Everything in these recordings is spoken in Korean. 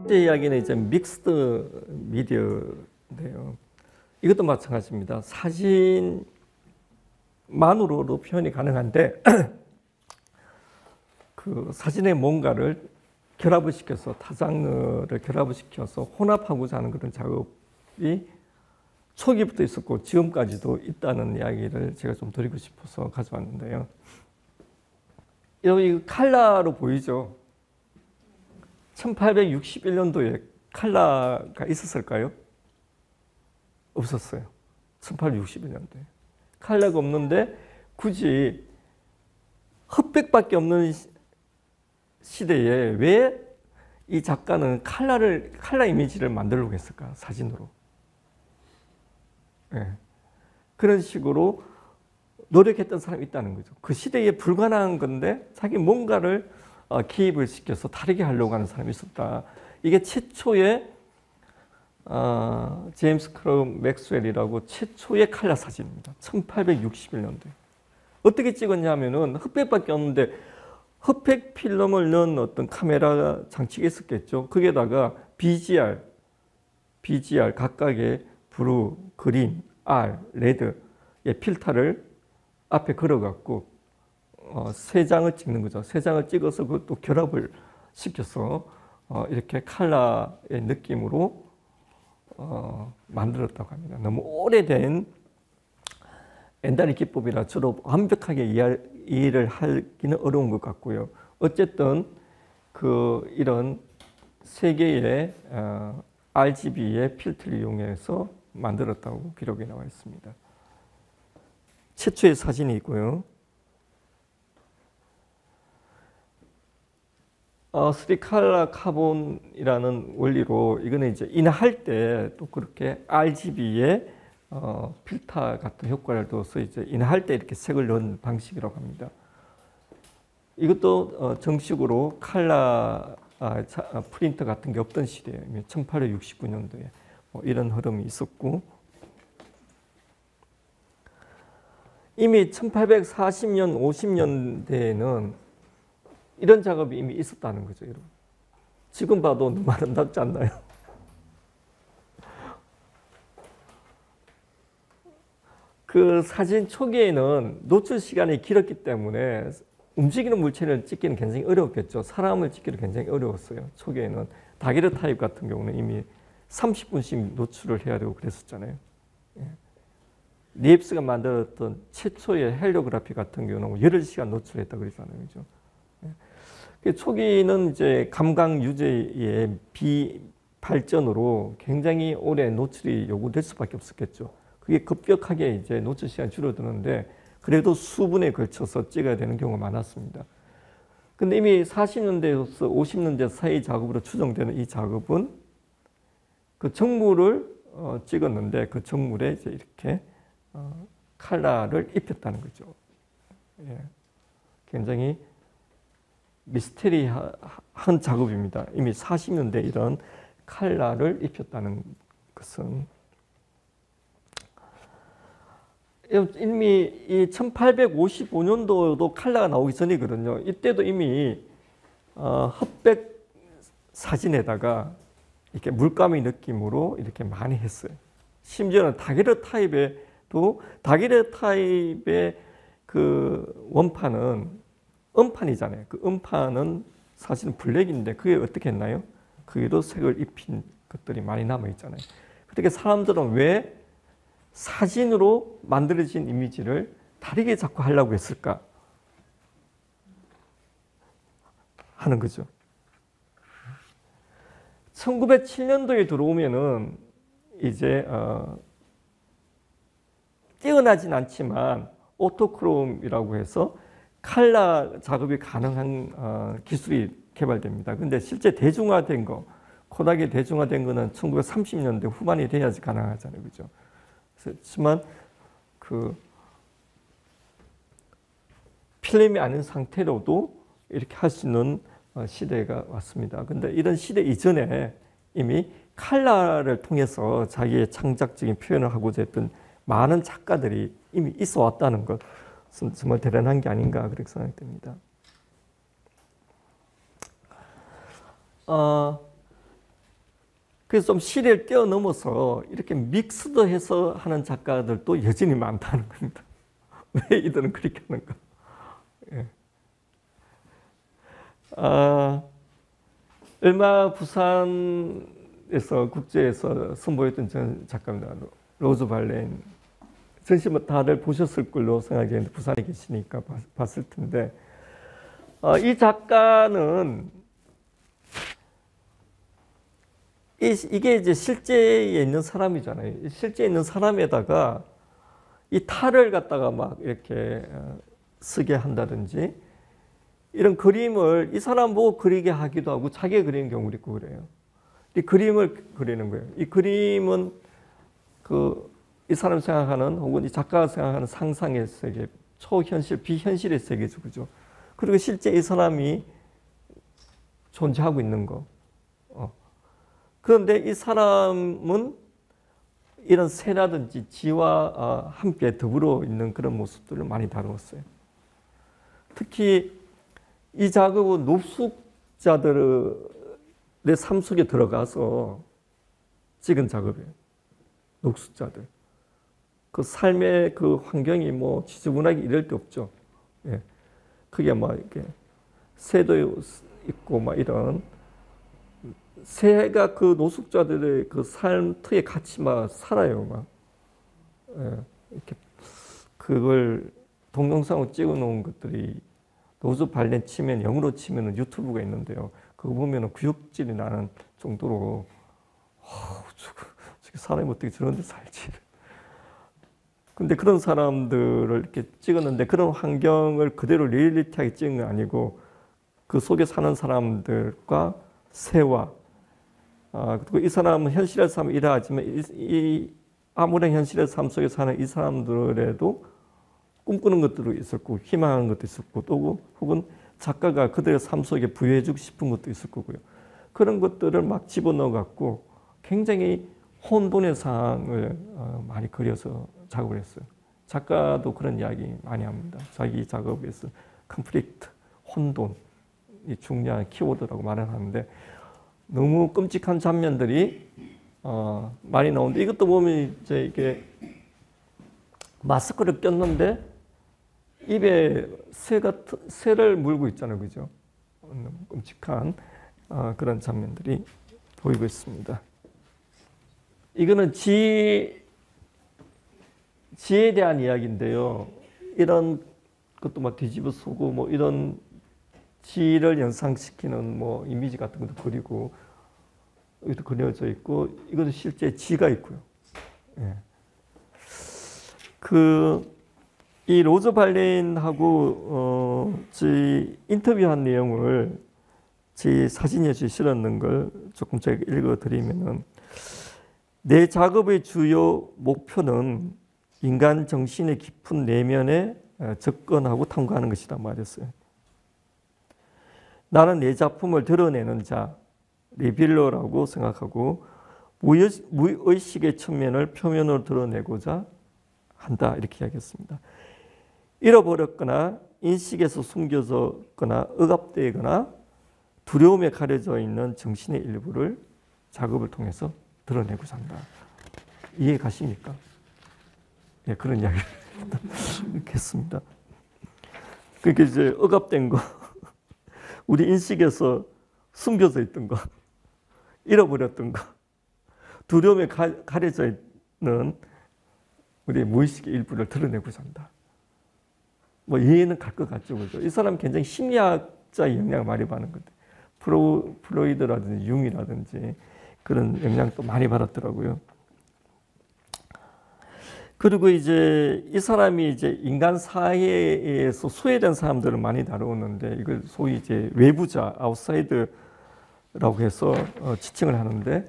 제 이야기는 이제 믹스드 미디어인데요. 이것도 마찬가지입니다. 사진만으로도 표현이 가능한데 그 사진의 뭔가를 결합을 시켜서 타장르를 결합을 시켜서 혼합하고자 하는 그런 작업이 초기부터 있었고 지금까지도 있다는 이야기를 제가 좀 드리고 싶어서 가져왔는데요. 여기 칼라로 보이죠? 1861년도에 칼라가 있었을까요? 없었어요. 1861년도에. 칼라가 없는데 굳이 흑백밖에 없는 시대에 왜 이 작가는 칼라 이미지를 만들려고 했을까? 사진으로. 네. 그런 식으로 노력했던 사람이 있다는 거죠. 그 시대에 불가능한 건데 자기 뭔가를 기입을 시켜서 다르게 하려고 하는 사람이 있었다. 이게 최초의 제임스 클럽 맥스웰이라고 최초의 칼라 사진입니다. 1861년도에. 어떻게 찍었냐면은 흑백밖에 없는데 흑백 필름을 넣은 어떤 카메라 장치가 있었겠죠. 거기에다가 BGR 각각의 블루, 그린, R, 레드의 필터를 앞에 걸어갖고 세 장을 찍는 거죠. 세 장을 찍어서 그것도 결합을 시켜서 이렇게 칼라의 느낌으로 만들었다고 합니다. 너무 오래된 엔다리 기법이라 저도 완벽하게 이해를 하기는 어려운 것 같고요. 어쨌든 이런 세 개의 RGB의 필터를 이용해서 만들었다고 기록이 나와 있습니다. 최초의 사진이 있고요. 3칼라 카본이라는 원리로 이거는 이제 인화할 때 또 그렇게 RGB의 필터 같은 효과를 둬서 이제 인화할 때 이렇게 색을 넣은 방식이라고 합니다. 이것도 정식으로 칼라 프린터 같은 게 없던 시대에 1869년도에 이런 흐름이 있었고 이미 1840년, 50년대에는 이런 작업이 이미 있었다는 거죠, 여러분. 지금 봐도 너무 아름답지 않나요? 그 사진 초기에는 노출 시간이 길었기 때문에 움직이는 물체를 찍기는 굉장히 어려웠겠죠. 사람을 찍기도 굉장히 어려웠어요. 초기에는 다게르타입 같은 경우는 이미 30분씩 노출을 해야 되고 그랬었잖아요. 리앱스가 만들었던 최초의 헬리오그래피 같은 경우는 8시간 노출했다 그랬잖아요. 그죠? 초기는 이제 감각 유지의 비발전으로 굉장히 오래 노출이 요구될 수밖에 없었겠죠. 그게 급격하게 이제 노출 시간이 줄어드는데 그래도 수분에 걸쳐서 찍어야 되는 경우가 많았습니다. 근데 이미 40년대에서 50년대 사이 작업으로 추정되는 이 작업은 그 정물을 찍었는데 그 정물에 이제 이렇게 칼라를 입혔다는 거죠. 예. 굉장히 미스테리한 작업입니다. 이미 40년대 이런 칼라를 입혔다는 것은 이미 이 1855년도도 칼라가 나오기 전이거든요. 이때도 이미 흑백 사진에다가 이렇게 물감의 느낌으로 이렇게 많이 했어요. 심지어는 다게르타입의 그 원판은 음판이잖아요. 그 음판은 사실은 블랙인데 그게 어떻게 했나요? 그게도 색을 입힌 것들이 많이 남아 있잖아요. 그렇게 사람들은 왜 사진으로 만들어진 이미지를 다르게 자꾸 하려고 했을까 하는 거죠. 1907년도에 들어오면은 이제 뛰어나진 않지만 오토크롬이라고 해서 칼라 작업이 가능한 기술이 개발됩니다. 근데 실제 대중화된 거, 코닥이 대중화된 거는 1930년대 후반이 돼야지 가능하잖아요. 그죠? 그렇지만 그 필름이 아닌 상태로도 이렇게 할 수 있는 시대가 왔습니다. 근데 이런 시대 이전에 이미 칼라를 통해서 자기의 창작적인 표현을 하고자 했던 많은 작가들이 이미 있어 왔다는 것은 정말 대단한 게 아닌가 그렇게 생각됩니다. 그래서 좀 시대를 뛰어넘어서 이렇게 믹스드해서 하는 작가들도 여전히 많다는 겁니다. 왜 이들은 그렇게 하는가? 예. 얼마 부산에서 국제에서 선보였던 작가입니다. 로즈 발레인. 전시만 다들 보셨을 걸로 생각했는데 부산에 계시니까 봤을 텐데 이 작가는 이게 이제 실제에 있는 사람이잖아요. 실제에 있는 사람에다가 이 탈을 갖다가 막 이렇게 쓰게 한다든지 이런 그림을 이 사람 보고 그리게 하기도 하고 자기가 그리는 경우도 있고 그래요. 이 그림을 그리는 거예요. 이 그림은 이 사람 생각하는 혹은 이 작가가 생각하는 상상의 세계, 초현실, 비현실의 세계죠. 그죠? 그리고 실제 이 사람이 존재하고 있는 거. 그런데 이 사람은 이런 새라든지 지와 함께 더불어 있는 그런 모습들을 많이 다루었어요. 특히 이 작업은 노숙자들의 삶 속에 들어가서 찍은 작업이에요. 노숙자들. 그 삶의 그 환경이 뭐 지저분하게 이럴 데 없죠. 예. 그게 막 이렇게 새도 있고 막 이런 새가 그 노숙자들의 그 삶 터에 같이 막 살아요. 막. 예. 이렇게 그걸 동영상으로 찍어 놓은 것들이 로즈 발렌 치면 영어로 치면 유튜브가 있는데요. 그거 보면 구역질이 나는 정도로 저게 사람이 어떻게 저런 데 살지. 근데 그런 사람들을 이렇게 찍었는데 그런 환경을 그대로 리얼리티하게 찍은 건 아니고 그 속에 사는 사람들과 새와 그리고 이 사람은 현실의 삶을 일하지만 이 아무런 현실의 삶 속에 사는 이 사람들에도 꿈꾸는 것도 있었고 희망하는 것도 있었고 또 혹은 작가가 그들의 삶 속에 부여해주고 싶은 것도 있을 거고요. 그런 것들을 막 집어넣어 갖고 굉장히 혼돈의 상황을 많이 그려서 작업을 했어요. 작가도 그런 이야기 많이 합니다. 자기 작업에서 컨플릭트, 혼돈이 중요한 키워드라고 말을 하는데 너무 끔찍한 장면들이 많이 나오는데 이것도 보면 이제 이게 마스크를 꼈는데 입에 새를 물고 있잖아요. 그죠? 너무 끔찍한 그런 장면들이 보이고 있습니다. 이거는 지에 대한 이야기인데요. 이런 것도 막 뒤집어 쓰고 뭐 이런 지를 연상시키는 뭐 이미지 같은 것도 그리고 여기도 그려져 있고 이것도 실제 지가 있고요. 예. 이 로즈 발렌하고 인터뷰한 내용을 제 사진에 실었는 걸 조금 제가 읽어드리면은 내 작업의 주요 목표는 인간 정신의 깊은 내면에 접근하고 탐구하는 것이다 말했어요. 나는 내 작품을 드러내는 자, 리빌러라고 생각하고 무의식의 측면을 표면으로 드러내고자 한다 이렇게 이야기했습니다. 잃어버렸거나 인식에서 숨겨졌거나 억압되거나 두려움에 가려져 있는 정신의 일부를 작업을 통해서 드러내고자 한다. 이해 가십니까? 예, 그런 이야기를 했습니다. 그러니까 이제 억압된 거, 우리 인식에서 숨겨져 있던 거, 잃어버렸던 거, 두려움에 가려져 있는 우리 무의식의 일부를 드러내고자 한다. 뭐 이해는 갈 것 같죠, 그죠? 이 사람 굉장히 심리학자의 영향을 많이 받는 건데, 프로이드라든지 융이라든지 그런 영향도 많이 받았더라고요. 그리고 이제 이 사람이 이제 인간 사회에서 소외된 사람들을 많이 다루었는데 이걸 소위 이제 외부자, 아웃사이드라고 해서 지칭을 하는데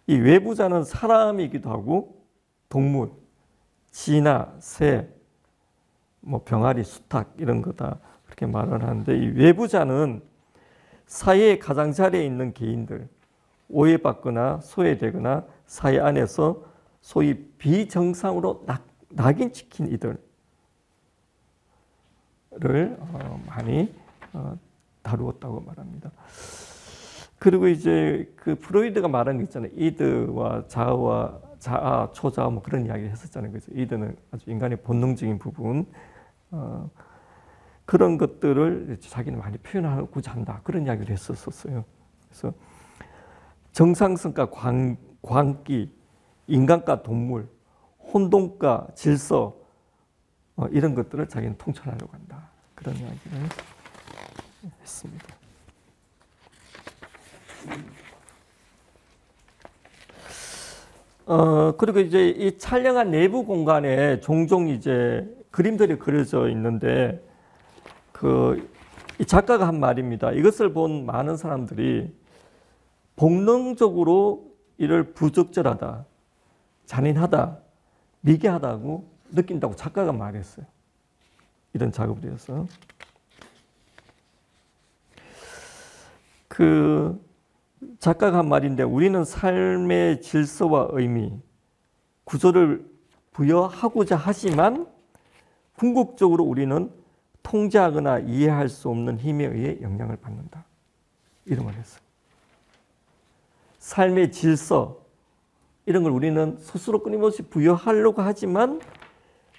이 외부자는 사람이기도 하고 동물, 쥐나 새, 뭐 병아리, 수탉 이런 거다 그렇게 말을 하는데 이 외부자는 사회의 가장자리에 있는 개인들, 오해받거나 소외되거나 사회 안에서 소위 비정상으로 낙인찍힌 이들을 많이 다루었다고 말합니다. 그리고 이제 그 프로이드가 말한 거 있잖아요. 이드와 자아, 초자아 뭐 그런 이야기를 했었잖아요. 그래서 이드는 아주 인간의 본능적인 부분, 그런 것들을 자기는 많이 표현하고자 한다. 그런 이야기를 했었어요. 그래서 정상성과 광기, 인간과 동물, 혼돈과 질서, 이런 것들을 자기는 통찰하려고 한다. 그런 이야기를 했습니다. 그리고 이제 이 촬영한 내부 공간에 종종 이제 그림들이 그려져 있는데, 이 작가가 한 말입니다. 이것을 본 많은 사람들이 본능적으로 이를 부적절하다, 잔인하다, 미개하다고 느낀다고 작가가 말했어요. 이런 작업을 해서. 작가가 한 말인데, 우리는 삶의 질서와 의미, 구조를 부여하고자 하지만 궁극적으로 우리는 통제하거나 이해할 수 없는 힘에 의해 영향을 받는다. 이런 걸 했어요. 삶의 질서, 이런 걸 우리는 스스로 끊임없이 부여하려고 하지만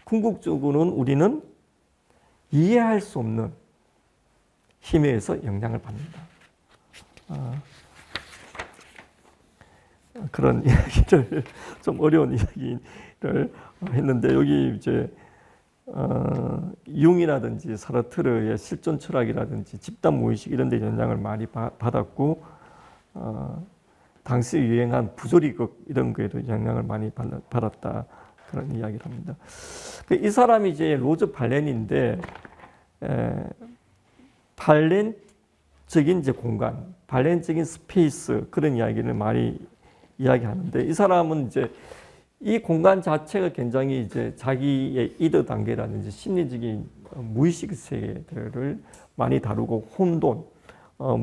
궁극적으로는 우리는 이해할 수 없는 힘에 의해서 영향을 받는다. 그런 이야기를, 좀 어려운 이야기를 했는데, 여기 이제 융이라든지 사르트르의 실존 철학이라든지 집단 무의식 이런 데 영향을 많이 받았고, 당시 유행한 부조리극 이런 거에도 영향을 많이 받았다. 그런 이야기를 합니다. 이 사람이 이제 로저 발렌인데, 발렌적인 이제 공간, 발렌적인 스페이스, 그런 이야기를 많이 이야기하는데, 이 사람은 이제 이 공간 자체가 굉장히 이제 자기의 이드 단계라든지 심리적인 무의식 세계들을 많이 다루고, 혼돈,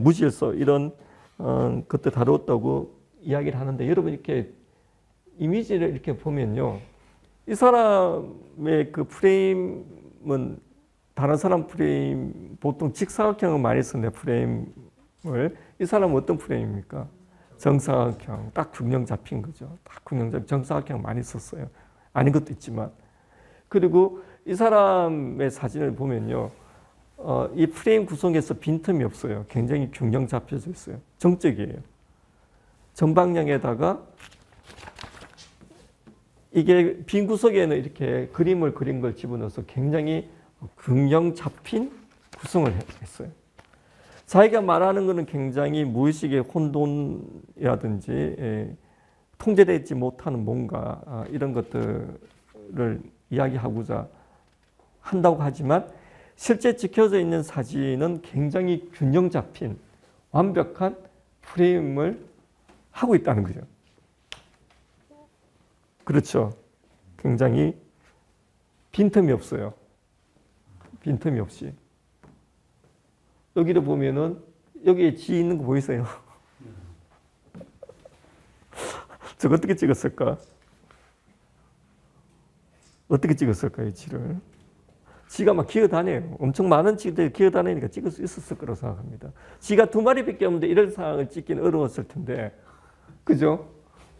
무질서 이런 것들 다루었다고 이야기를 하는데, 여러분 이렇게 이미지를 이렇게 보면요, 이 사람의 그 프레임은 다른 사람 프레임, 보통 직사각형을 많이 쓰는데, 프레임을, 이 사람은 어떤 프레임입니까? 정사각형, 딱 균형 잡힌 거죠. 딱 균형 잡힌 정사각형 많이 썼어요. 아닌 것도 있지만. 그리고 이 사람의 사진을 보면요, 이 프레임 구성에서 빈틈이 없어요. 굉장히 균형 잡혀져 있어요. 정적이에요. 전방향에다가 이게 빈 구석에는 이렇게 그림을 그린 걸 집어넣어서 굉장히 균형 잡힌 구성을 했어요. 자기가 말하는 것은 굉장히 무의식의 혼돈이라든지 통제되지 못하는 뭔가, 이런 것들을 이야기하고자 한다고 하지만, 실제 찍혀져 있는 사진은 굉장히 균형 잡힌 완벽한 프레임을 하고 있다는 거죠. 그렇죠. 굉장히 빈틈이 없어요. 빈틈이 없이. 여기를 보면은 여기에 지 있는 거 보이세요? 저거 어떻게 찍었을까? 어떻게 찍었을까요, 지를? 지가 막 기어다녀요. 엄청 많은 지들이 기어다니니까 찍을 수 있었을 거라고 생각합니다. 지가 2마리밖에 없는데 이런 상황을 찍기는 어려웠을 텐데, 그죠?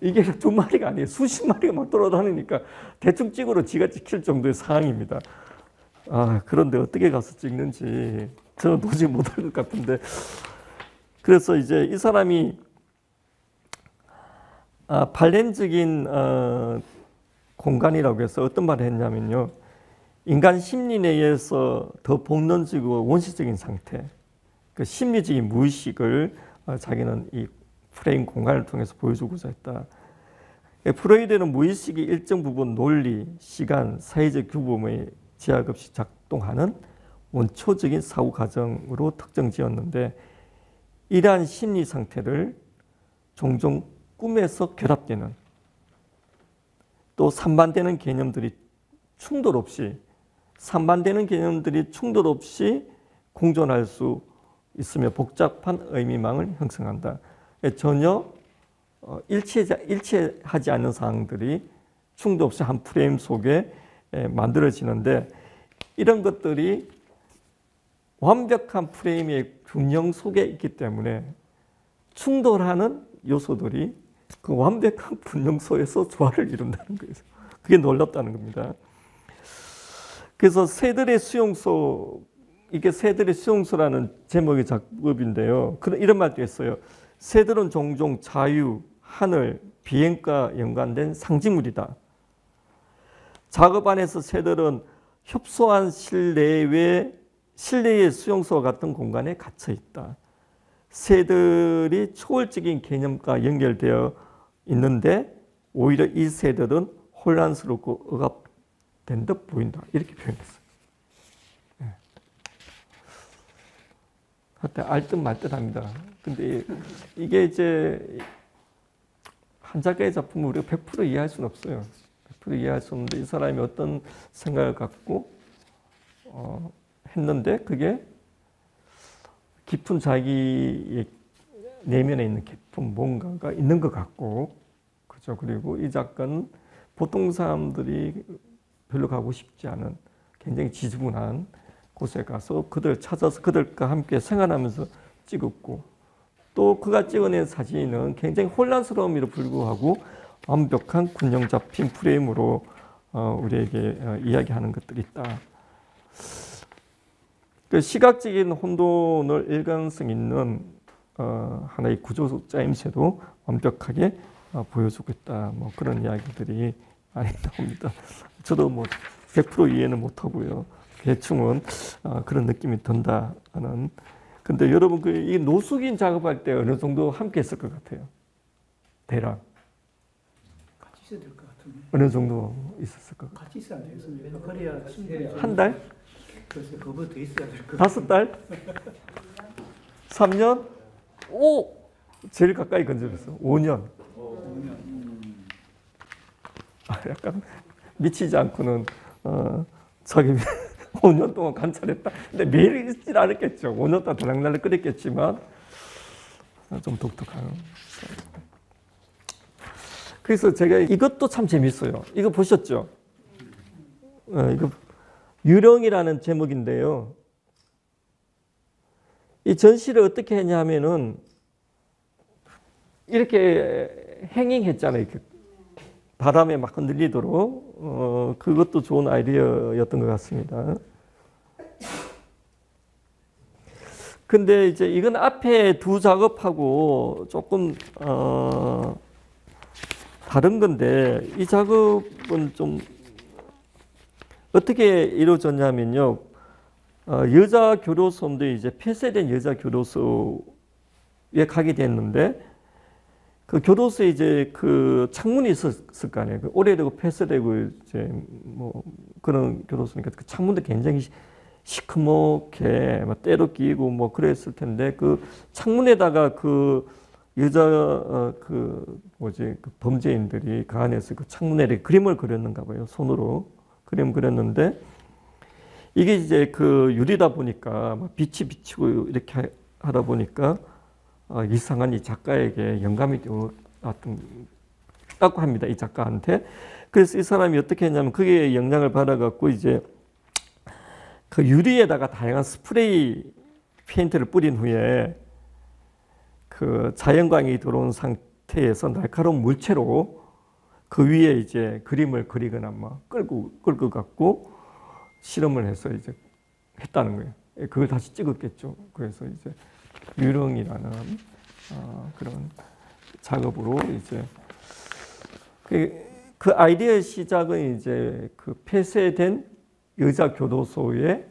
이게 2마리가 아니에요. 수십 마리가 막 돌아다니니까 대충 찍으러 지가 찍힐 정도의 상황입니다. 그런데 어떻게 가서 찍는지 저는 도저히 못할 것 같은데, 그래서 이제 이 사람이 발렌적인 공간이라고 해서 어떤 말을 했냐면요, 인간 심리 내에서 더 본능적이고 원시적인 상태, 그 심리적인 무의식을 자기는 이 프레임 공간을 통해서 보여주고자 했다. 프로이드는 무의식이 일정 부분 논리, 시간, 사회적 규범의 제약 없이 작동하는 원초적인 사고 과정으로 특정 지었는데, 이러한 심리 상태를 종종 꿈에서 결합되는, 또 상반되는 개념들이 충돌 없이 공존할 수 있으며 복잡한 의미망을 형성한다. 전혀 일치하지 않는 사항들이 충돌 없이 한 프레임 속에 만들어지는데, 이런 것들이 완벽한 프레임의 균형 속에 있기 때문에 충돌하는 요소들이 그 완벽한 분용소에서 조화를 이룬다는 거예요. 그게 놀랍다는 겁니다. 그래서 새들의 수용소, 이게 새들의 수용소라는 제목의 작업인데요. 이런 말도 있어요. 새들은 종종 자유, 하늘, 비행과 연관된 상징물이다. 작업 안에서 새들은 협소한 실내의 수용소와 같은 공간에 갇혀 있다. 새들이 초월적인 개념과 연결되어 있는데 오히려 이 새들은 혼란스럽고 억압된 듯 보인다. 이렇게 표현했어요. 하여튼 알듯 말듯 합니다. 근데 이게 이제 한 작가의 작품을 우리가 100% 이해할 수는 없어요. 100% 이해할 수 없는데 이 사람이 어떤 생각을 갖고 했는데 그게 깊은 자기의 내면에 있는 깊은 뭔가가 있는 것 같고, 그죠? 그리고 이 작가는 보통 사람들이 별로 가고 싶지 않은 굉장히 지저분한 곳에 가서 그들 찾아서 그들과 함께 생활하면서 찍었고, 또 그가 찍어낸 사진은 굉장히 혼란스러움에도 불구하고 완벽한 균형 잡힌 프레임으로 우리에게 이야기하는 것들이 있다. 그 시각적인 혼돈을 일관성 있는 하나의 구조 짜임새도 완벽하게 보여주고 있다. 뭐 그런 이야기들이 많이 나옵니다. 저도 뭐 100% 이해는 못하고요. 대충은 그런 느낌이 든다는. 근데 여러분 이 노숙인 작업할 때 어느 정도 함께 했을 것 같아요? 대략. 같이 있어야 될 것 같은데. 어느 정도 있었을 것 같아요? 같이 있어야 되겠습니다. 그래야 충분히 한 달? 글쎄, 그거보다 더 있어야 될 것 같아요. 5달? 3년? 오! 제일 가까이 건져졌어. 5년. 약간 미치지 않고는 자기 5년 동안 관찰했다. 근데 매일 있질 않았겠죠. 5년 동안 달랑달랑 끓였겠지만 좀 독특한. 그래서 제가 이것도 참 재밌어요. 이거 보셨죠? 이거 유령이라는 제목인데요. 이 전시를 어떻게 했냐면은 이렇게 행잉했잖아요. 바람에 막 흔들리도록. 그것도 좋은 아이디어였던 것 같습니다. 근데 이제 이건 앞에 두 작업하고 조금 다른 건데 이 작업은 좀 어떻게 이루어졌냐면요. 여자 교도소인데 이제 폐쇄된 여자 교도소에 가게 됐는데 그 교도소에 이제 그 창문이 있었을 거 아니에요. 오래되고 폐쇄되고 이제 뭐 그런 교도소니까 그 창문도 굉장히 시커멓게 막 때로 끼고 뭐 그랬을 텐데 그 창문에다가 그 여자 그 범죄인들이 그 안에서 그 창문에 이렇게 그림을 그렸는가 봐요. 손으로 그림 그렸는데 이게 이제 그 유리다 보니까 막 빛이 비치고 이렇게 하다 보니까 이상한 이 작가에게 영감이 왔다고 합니다. 이 작가한테. 그래서 이 사람이 어떻게 했냐면 그게 영향을 받아갖고 이제 그 유리에다가 다양한 스프레이 페인트를 뿌린 후에 그 자연광이 들어온 상태에서 날카로운 물체로 그 위에 이제 그림을 그리거나 막 끌고 갖고 실험을 해서 이제 했다는 거예요. 그걸 다시 찍었겠죠. 그래서 이제 유령이라는 그런 작업으로 이제 그 아이디어의 시작은 이제 그 폐쇄된 여자 교도소의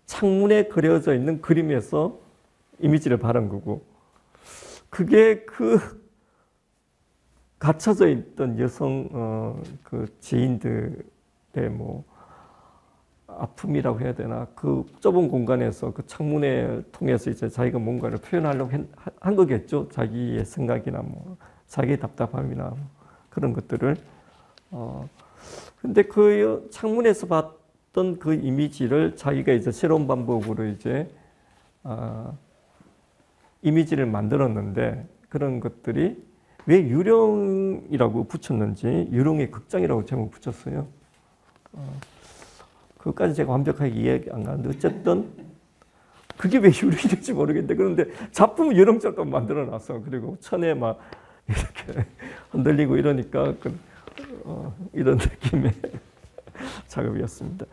창문에 그려져 있는 그림에서 이미지를 바른 거고, 그게 그 갇혀져 있던 여성 그 지인들의 뭐 아픔이라고 해야 되나, 그 좁은 공간에서 그 창문을 통해서 이제 자기가 뭔가를 표현하려고 한 거겠죠. 자기의 생각이나 뭐 자기의 답답함이나 뭐 그런 것들을. 근데 그 창문에서 봤던 그 이미지를 자기가 이제 새로운 방법으로 이제 이미지를 만들었는데, 그런 것들이 왜 유령이라고 붙였는지, 유령의 극장이라고 제목 붙였어요. 그것까지 제가 완벽하게 이해가 안 가는데, 어쨌든 그게 왜 유리인지 모르겠는데 그런데 작품 유령처럼 만들어 놨어. 그리고 천에 막 이렇게 흔들리고 이러니까 이런 느낌의 작업이었습니다.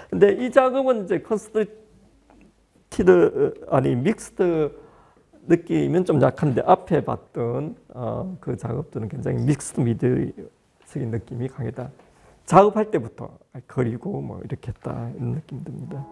근데 이 작업은 이제 믹스드 느낌은 좀 약한데 앞에 봤던 그 작업들은 굉장히 믹스드 미디어적인 느낌이 강하다. 작업할 때부터 그리고 뭐 이렇게 했다 이런 느낌 듭니다.